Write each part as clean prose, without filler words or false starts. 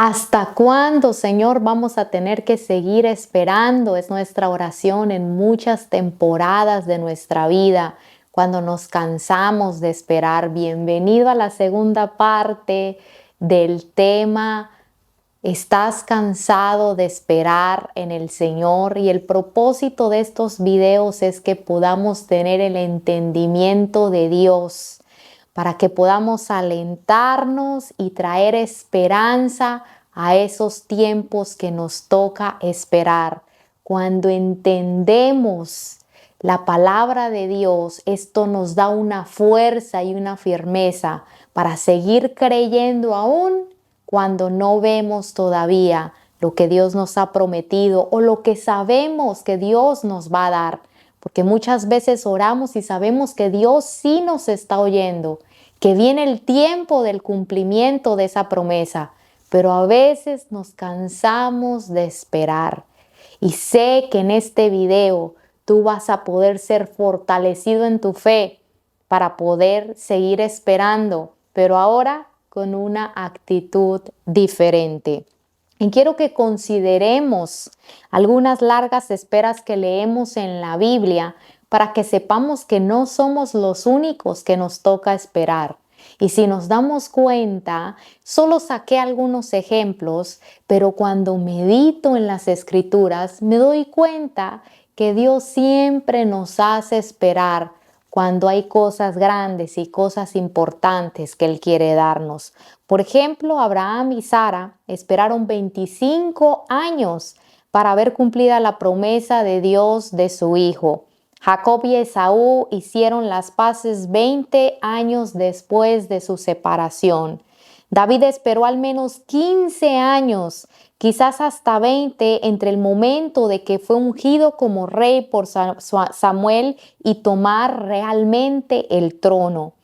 ¿Hasta cuándo, Señor, vamos a tener que seguir esperando? Es nuestra oración en muchas temporadas de nuestra vida, cuando nos cansamos de esperar. Bienvenido a la segunda parte del tema. ¿Estás cansado de esperar en el Señor? Y el propósito de estos videos es que podamos tener el entendimiento de Dios, para que podamos alentarnos y traer esperanza a esos tiempos que nos toca esperar. Cuando entendemos la palabra de Dios, esto nos da una fuerza y una firmeza para seguir creyendo aún cuando no vemos todavía lo que Dios nos ha prometido o lo que sabemos que Dios nos va a dar. Porque muchas veces oramos y sabemos que Dios sí nos está oyendo, que viene el tiempo del cumplimiento de esa promesa, pero a veces nos cansamos de esperar. Y sé que en este video tú vas a poder ser fortalecido en tu fe para poder seguir esperando, pero ahora con una actitud diferente. Y quiero que consideremos algunas largas esperas que leemos en la Biblia para que sepamos que no somos los únicos que nos toca esperar. Y si nos damos cuenta, solo saqué algunos ejemplos, pero cuando medito en las Escrituras me doy cuenta que Dios siempre nos hace esperar cuando hay cosas grandes y cosas importantes que Él quiere darnos. Por ejemplo, Abraham y Sara esperaron 25 años para ver cumplida la promesa de Dios de su hijo. Jacob y Esaú hicieron las paces 20 años después de su separación. David esperó al menos 15 años, quizás hasta 20, entre el momento de que fue ungido como rey por Samuel y tomar realmente el trono.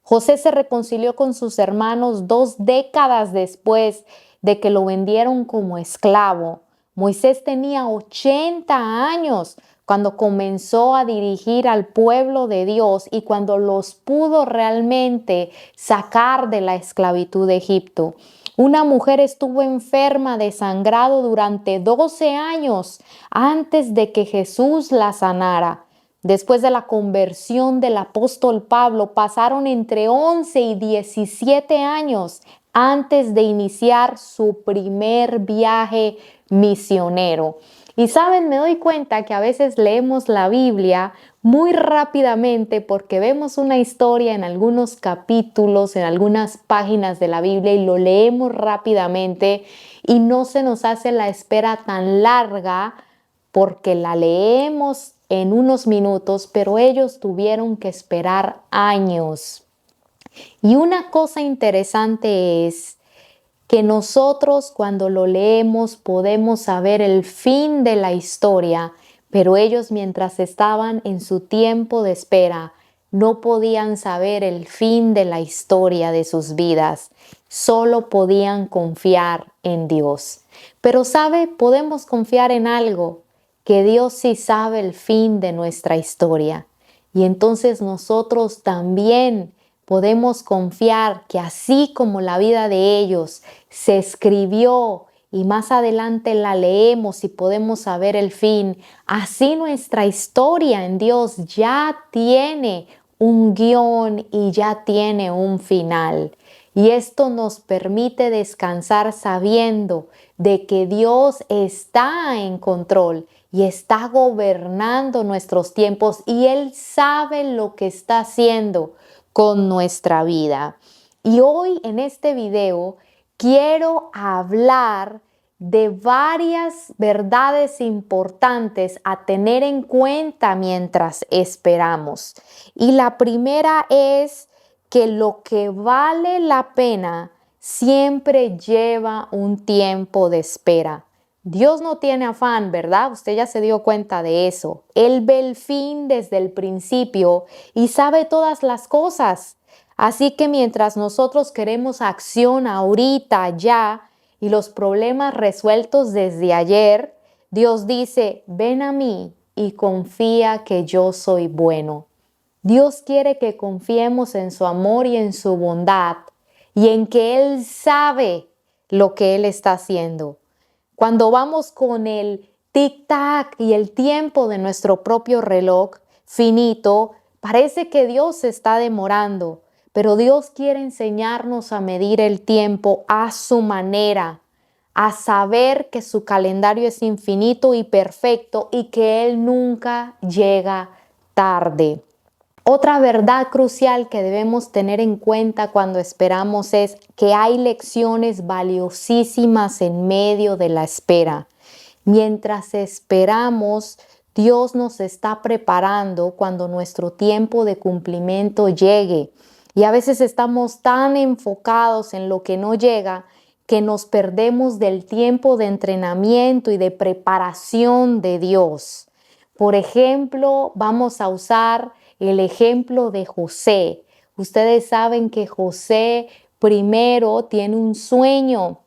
José se reconcilió con sus hermanos 2 décadas después de que lo vendieron como esclavo. Moisés tenía 80 años cuando comenzó a dirigir al pueblo de Dios y cuando los pudo realmente sacar de la esclavitud de Egipto. Una mujer estuvo enferma de sangrado durante 12 años antes de que Jesús la sanara. Después de la conversión del apóstol Pablo, pasaron entre 11 y 17 años antes de iniciar su primer viaje misionero. Y saben, me doy cuenta que a veces leemos la Biblia muy rápidamente porque vemos una historia en algunos capítulos, en algunas páginas de la Biblia y lo leemos rápidamente y no se nos hace la espera tan larga porque la leemos en unos minutos, pero ellos tuvieron que esperar años. Y una cosa interesante es que nosotros cuando lo leemos podemos saber el fin de la historia, pero ellos mientras estaban en su tiempo de espera no podían saber el fin de la historia de sus vidas, solo podían confiar en Dios. Pero sabe, podemos confiar en algo, que Dios sí sabe el fin de nuestra historia. Y entonces nosotros también podemos confiar que así como la vida de ellos se escribió y más adelante la leemos y podemos saber el fin, así nuestra historia en Dios ya tiene un guión y ya tiene un final. Y esto nos permite descansar sabiendo de que Dios está en control y está gobernando nuestros tiempos y Él sabe lo que está haciendo con nuestra vida. Y hoy en este video quiero hablar de varias verdades importantes a tener en cuenta mientras esperamos. Y la primera es que lo que vale la pena siempre lleva un tiempo de espera. Dios no tiene afán, ¿verdad? Usted ya se dio cuenta de eso. Él ve el fin desde el principio y sabe todas las cosas. Así que mientras nosotros queremos acción ahorita, ya, y los problemas resueltos desde ayer, Dios dice, ven a mí y confía que yo soy bueno. Dios quiere que confiemos en su amor y en su bondad y en que Él sabe lo que Él está haciendo. Cuando vamos con el tic-tac y el tiempo de nuestro propio reloj finito, parece que Dios se está demorando, pero Dios quiere enseñarnos a medir el tiempo a su manera, a saber que su calendario es infinito y perfecto y que Él nunca llega tarde. Otra verdad crucial que debemos tener en cuenta cuando esperamos es que hay lecciones valiosísimas en medio de la espera. Mientras esperamos, Dios nos está preparando cuando nuestro tiempo de cumplimiento llegue. Y a veces estamos tan enfocados en lo que no llega que nos perdemos del tiempo de entrenamiento y de preparación de Dios. Por ejemplo, vamos a usar el ejemplo de José. Ustedes saben que José primero tiene un sueño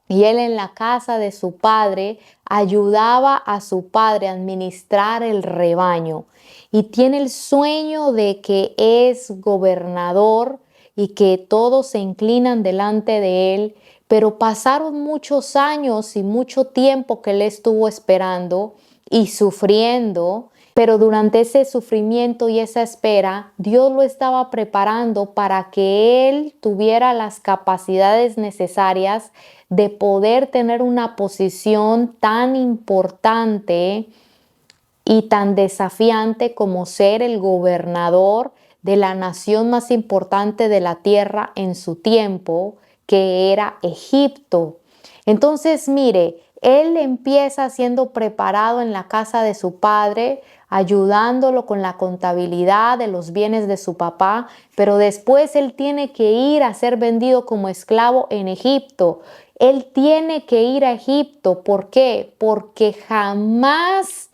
y él en la casa de su padre ayudaba a su padre a administrar el rebaño. Y tiene el sueño de que es gobernador y que todos se inclinan delante de él, pero pasaron muchos años y mucho tiempo que él estuvo esperando y sufriendo, pero durante ese sufrimiento y esa espera, Dios lo estaba preparando para que él tuviera las capacidades necesarias de poder tener una posición tan importante y tan desafiante como ser el gobernador de la nación más importante de la tierra en su tiempo, que era Egipto. Entonces, mire, él empieza siendo preparado en la casa de su padre, ayudándolo con la contabilidad de los bienes de su papá, pero después él tiene que ir a ser vendido como esclavo en Egipto. Él tiene que ir a Egipto. ¿Por qué? Porque jamás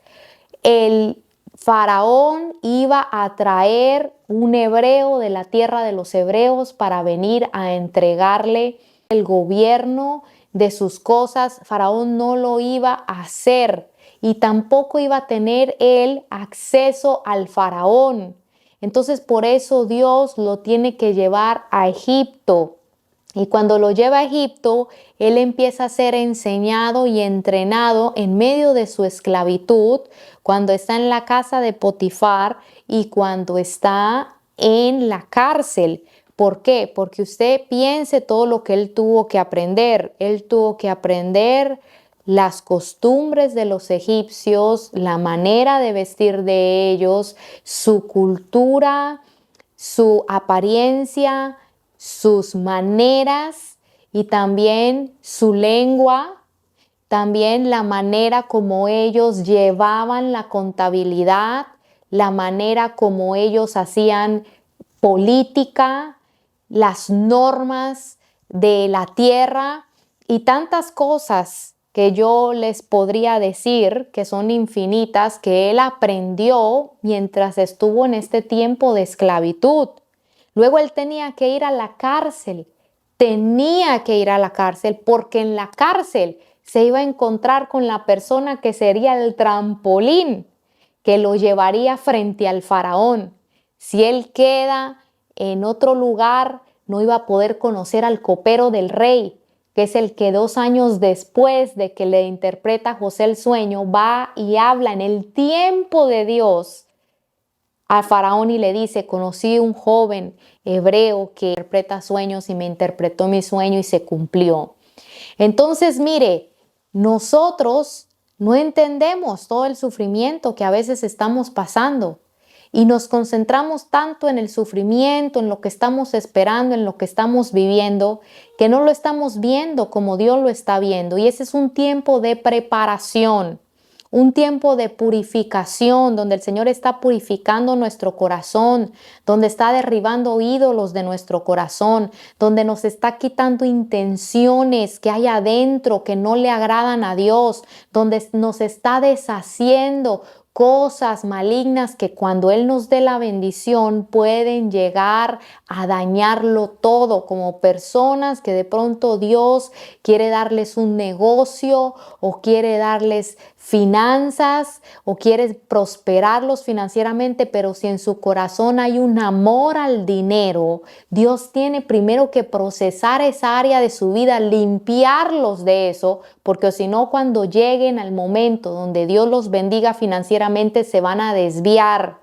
el faraón iba a traer un hebreo de la tierra de los hebreos para venir a entregarle el gobierno de sus cosas. Faraón no lo iba a hacer y tampoco iba a tener él acceso al faraón. Entonces por eso Dios lo tiene que llevar a Egipto. Y cuando lo lleva a Egipto, él empieza a ser enseñado y entrenado en medio de su esclavitud, cuando está en la casa de Potifar y cuando está en la cárcel. ¿Por qué? Porque usted piense todo lo que él tuvo que aprender. Él tuvo que aprender las costumbres de los egipcios, la manera de vestir de ellos, su cultura, su apariencia, sus maneras y también su lengua, también la manera como ellos llevaban la contabilidad, la manera como ellos hacían política, las normas de la tierra y tantas cosas que yo les podría decir que son infinitas que él aprendió mientras estuvo en este tiempo de esclavitud. Luego él tenía que ir a la cárcel, porque en la cárcel se iba a encontrar con la persona que sería el trampolín que lo llevaría frente al faraón. Si él queda en otro lugar, no iba a poder conocer al copero del rey, que es el que 2 años después de que le interpreta a José el sueño, va y habla en el tiempo de Dios al faraón y le dice: conocí un joven hebreo que interpreta sueños y me interpretó mi sueño y se cumplió. Entonces, mire, nosotros no entendemos todo el sufrimiento que a veces estamos pasando y nos concentramos tanto en el sufrimiento, en lo que estamos esperando, en lo que estamos viviendo, que no lo estamos viendo como Dios lo está viendo. Y ese es un tiempo de preparación. Un tiempo de purificación donde el Señor está purificando nuestro corazón, donde está derribando ídolos de nuestro corazón, donde nos está quitando intenciones que hay adentro que no le agradan a Dios, donde nos está deshaciendo cosas malignas que cuando Él nos dé la bendición pueden llegar a dañarlo todo, como personas que de pronto Dios quiere darles un negocio o quiere darles finanzas o quiere prosperarlos financieramente, pero si en su corazón hay un amor al dinero, Dios tiene primero que procesar esa área de su vida, limpiarlos de eso, porque si no, cuando lleguen al momento donde Dios los bendiga financieramente, se van a desviar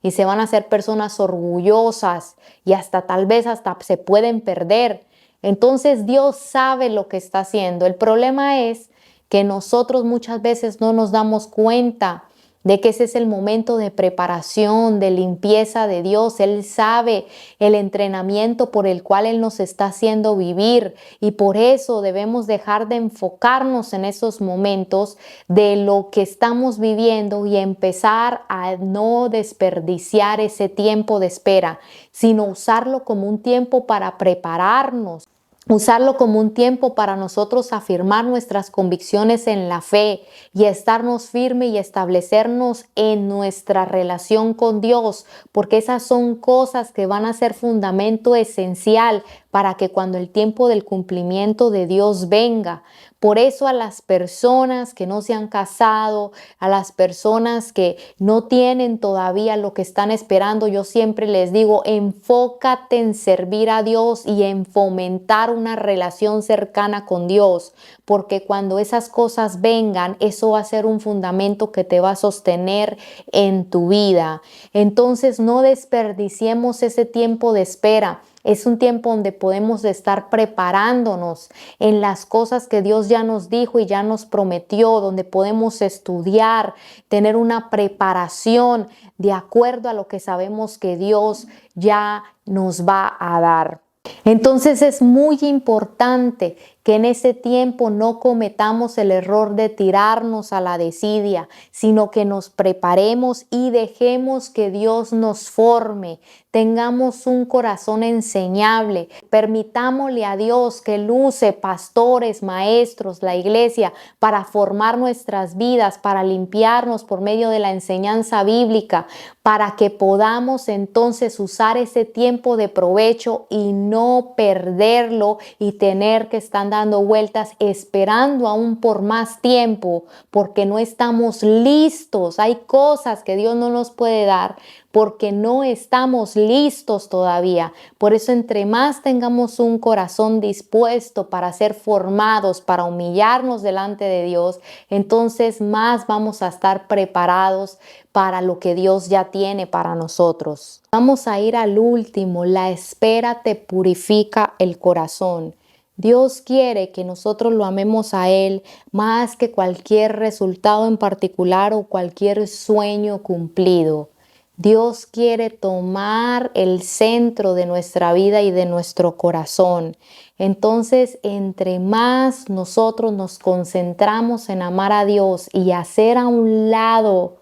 y se van a hacer personas orgullosas y hasta tal vez hasta se pueden perder. Entonces Dios sabe lo que está haciendo. El problema es que nosotros muchas veces no nos damos cuenta de que ese es el momento de preparación, de limpieza de Dios. Él sabe el entrenamiento por el cual Él nos está haciendo vivir y por eso debemos dejar de enfocarnos en esos momentos de lo que estamos viviendo y empezar a no desperdiciar ese tiempo de espera, sino usarlo como un tiempo para prepararnos. Usarlo como un tiempo para nosotros afirmar nuestras convicciones en la fe y estarnos firmes y establecernos en nuestra relación con Dios, porque esas son cosas que van a ser fundamento esencial para que cuando el tiempo del cumplimiento de Dios venga. Por eso a las personas que no se han casado, a las personas que no tienen todavía lo que están esperando, yo siempre les digo, enfócate en servir a Dios y en fomentar una relación cercana con Dios, porque cuando esas cosas vengan, eso va a ser un fundamento que te va a sostener en tu vida. Entonces no desperdiciemos ese tiempo de espera. Es un tiempo donde podemos estar preparándonos en las cosas que Dios ya nos dijo y ya nos prometió, donde podemos estudiar, tener una preparación de acuerdo a lo que sabemos que Dios ya nos va a dar. Entonces es muy importante que en ese tiempo no cometamos el error de tirarnos a la desidia, sino que nos preparemos y dejemos que Dios nos forme. Tengamos un corazón enseñable, permitámosle a Dios que Él use pastores, maestros, la iglesia para formar nuestras vidas, para limpiarnos por medio de la enseñanza bíblica, para que podamos entonces usar ese tiempo de provecho y no perderlo y tener que estar dando vueltas esperando aún por más tiempo porque no estamos listos. Hay cosas que Dios no nos puede dar porque no estamos listos todavía. Por eso entre más tengamos un corazón dispuesto para ser formados, para humillarnos delante de Dios, entonces más vamos a estar preparados para lo que Dios ya tiene para nosotros. Vamos a ir al último. La espera te purifica el corazón. Dios quiere que nosotros lo amemos a Él más que cualquier resultado en particular o cualquier sueño cumplido. Dios quiere tomar el centro de nuestra vida y de nuestro corazón. Entonces, entre más nosotros nos concentramos en amar a Dios y hacer a un lado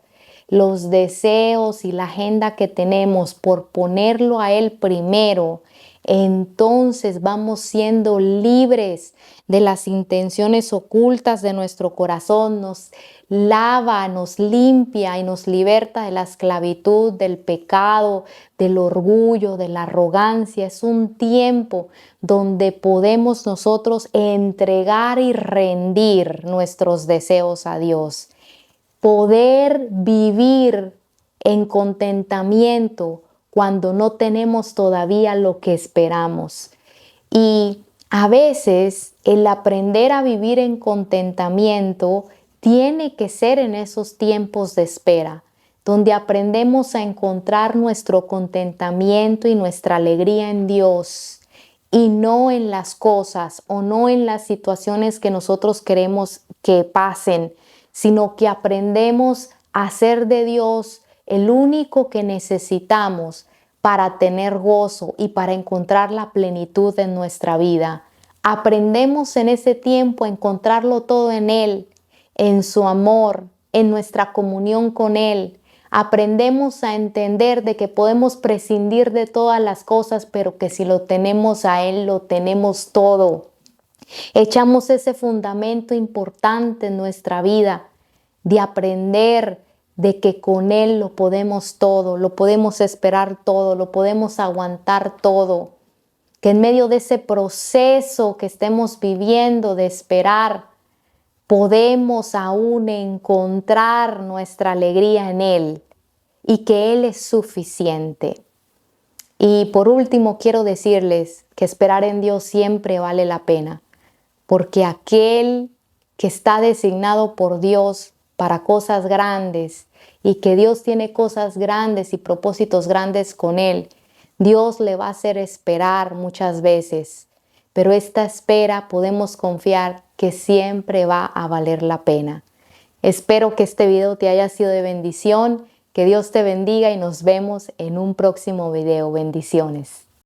los deseos y la agenda que tenemos por ponerlo a Él primero, entonces vamos siendo libres de las intenciones ocultas de nuestro corazón, nos lava, nos limpia y nos liberta de la esclavitud, del pecado, del orgullo, de la arrogancia. Es un tiempo donde podemos nosotros entregar y rendir nuestros deseos a Dios. Poder vivir en contentamiento cuando no tenemos todavía lo que esperamos. Y a veces el aprender a vivir en contentamiento tiene que ser en esos tiempos de espera, donde aprendemos a encontrar nuestro contentamiento y nuestra alegría en Dios y no en las cosas o no en las situaciones que nosotros queremos que pasen, sino que aprendemos a hacer de Dios el único que necesitamos para tener gozo y para encontrar la plenitud en nuestra vida. Aprendemos en ese tiempo a encontrarlo todo en Él, en su amor, en nuestra comunión con Él. Aprendemos a entender de que podemos prescindir de todas las cosas, pero que si lo tenemos a Él, lo tenemos todo. Echamos ese fundamento importante en nuestra vida de aprender de que con Él lo podemos todo, lo podemos esperar todo, lo podemos aguantar todo. Que en medio de ese proceso que estemos viviendo de esperar, podemos aún encontrar nuestra alegría en Él y que Él es suficiente. Y por último, quiero decirles que esperar en Dios siempre vale la pena, porque aquel que está designado por Dios para cosas grandes y que Dios tiene cosas grandes y propósitos grandes con Él, Dios le va a hacer esperar muchas veces, pero esta espera podemos confiar que siempre va a valer la pena. Espero que este video te haya sido de bendición, que Dios te bendiga y nos vemos en un próximo video. Bendiciones.